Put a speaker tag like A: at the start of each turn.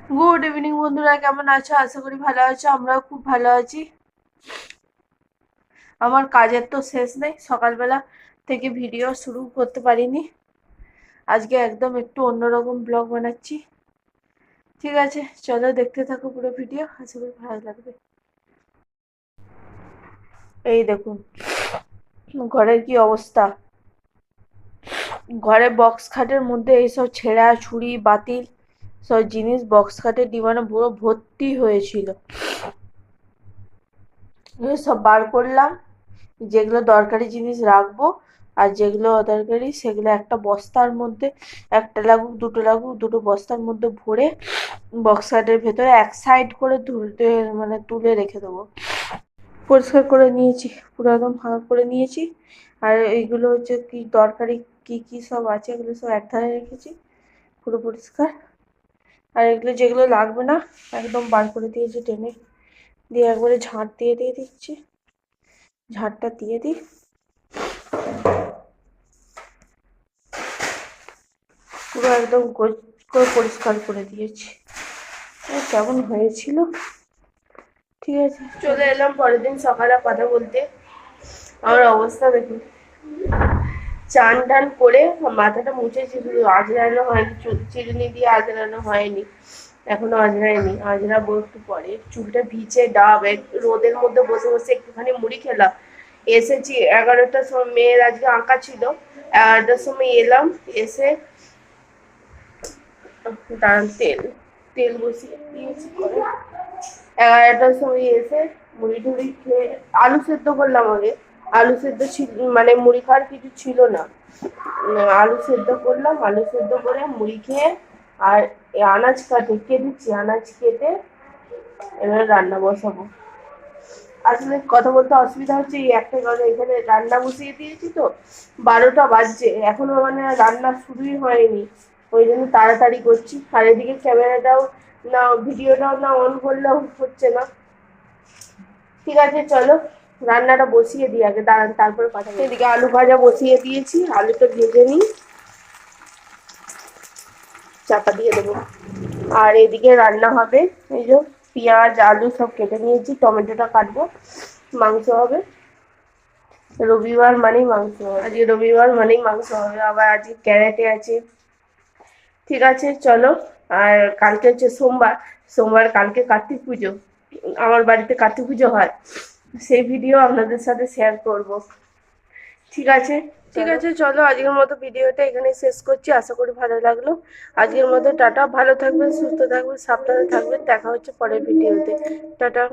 A: Good evening বন্ধুরা, কেমন আছো? আশা করি ভালো আছো। আমরাও খুব ভালো আছি। আমার কাজের তো শেষ নেই, সকালবেলা থেকে ভিডিও শুরু করতে পারিনি। আজকে একদম একটু অন্যরকম ব্লগ বানাচ্ছি। ঠিক আছে, চলো দেখতে থাকো পুরো ভিডিও, আশা করি ভালো লাগবে। এই দেখুন ঘরের কি অবস্থা। ঘরে বক্স খাটের মধ্যে এইসব ছেঁড়া ছুরি বাতিল সব জিনিস বক্স খাটের ডিমান্ডে পুরো ভর্তি হয়েছিল। সব বার করলাম, যেগুলো দরকারি জিনিস রাখবো আর যেগুলো অদরকারি সেগুলো একটা বস্তার মধ্যে, একটা লাগুক দুটো লাগুক দুটো বস্তার মধ্যে ভরে বক্সারের ভেতরে এক সাইড করে তুলতে মানে তুলে রেখে দেবো। পরিষ্কার করে নিয়েছি, পুরো একদম ফাঁকা করে নিয়েছি। আর এইগুলো হচ্ছে কি দরকারি কি কি সব আছে এগুলো সব এক ধারে রেখেছি পুরো পরিষ্কার। আর এগুলো যেগুলো লাগবে না একদম বার করে দিয়েছি টেনে, দিয়ে একবারে ঝাঁট দিয়ে দিয়ে দিচ্ছি। ঝাঁটটা দিয়ে দিই, পুরো একদম গোছ করে পরিষ্কার করে দিয়েছি। কেমন হয়েছিল। ঠিক আছে, চলে এলাম পরের দিন সকালে কথা বলতে। আমার অবস্থা দেখুন, চান টান করে মাথাটা মুছেছি, শুধু আজরানো হয়নি, চিরুনি দিয়ে আজরানো হয়নি, এখনো আজরাইনি, আজরাবো একটু পরে। চুলটা ভিজে ডাব, রোদের মধ্যে বসে বসে একটুখানি মুড়ি খেলাম। এসেছি 11টার সময়, মেয়ের আজকে আঁকা ছিল, 11টার সময় এলাম। এসে দাঁড়ান, তেল তেল বসিয়ে দিয়েছি। 11টার সময় এসে মুড়ি টুড়ি খেয়ে আলু সেদ্ধ করলাম আগে। আলু সেদ্ধ ছিল মানে মুড়ি খাওয়ার কিছু ছিল না, আলু সেদ্ধ করলাম, আলু সেদ্ধ করে মুড়ি খেয়ে আর আনাজ কেটেছি, আনাজ কেটে এবার রান্না বসাবো। আসলে কথা বলতে অসুবিধা হচ্ছে এই একটা কথা, এখানে রান্না বসিয়ে দিয়েছি তো 12টা বাজছে, এখনো মানে রান্না শুরুই হয়নি, ওই জন্য তাড়াতাড়ি করছি। আর এদিকে ক্যামেরাটাও না, ভিডিওটাও না অন করলেও হচ্ছে না। ঠিক আছে চলো রান্নাটা বসিয়ে দিই আগে, দাঁড়ান তারপরে কথা বলবো। এদিকে আলু ভাজা বসিয়ে দিয়েছি, আলুটা ভেজে নিই, চাপা দিয়ে দেবো। আর এদিকে রান্না হবে, এই যে পেঁয়াজ আলু সব কেটে নিয়েছি, টমেটোটা কাটবো, মাংস হবে। রবিবার মানেই মাংস হবে, আজকে রবিবার মানেই মাংস হবে, আবার আজকে ক্যারেটে আছে। ঠিক আছে চলো। আর কালকে হচ্ছে সোমবার, সোমবার কালকে কার্তিক পুজো, আমার বাড়িতে কার্তিক পুজো হয়, সেই ভিডিও আপনাদের সাথে শেয়ার করব। ঠিক আছে, ঠিক আছে চলো আজকের মতো ভিডিওটা এখানে শেষ করছি। আশা করি ভালো লাগলো। আজকের মতো টাটা, ভালো থাকবেন, সুস্থ থাকবেন, সাবধানে থাকবেন, দেখা হচ্ছে পরের ভিডিওতে। টাটা।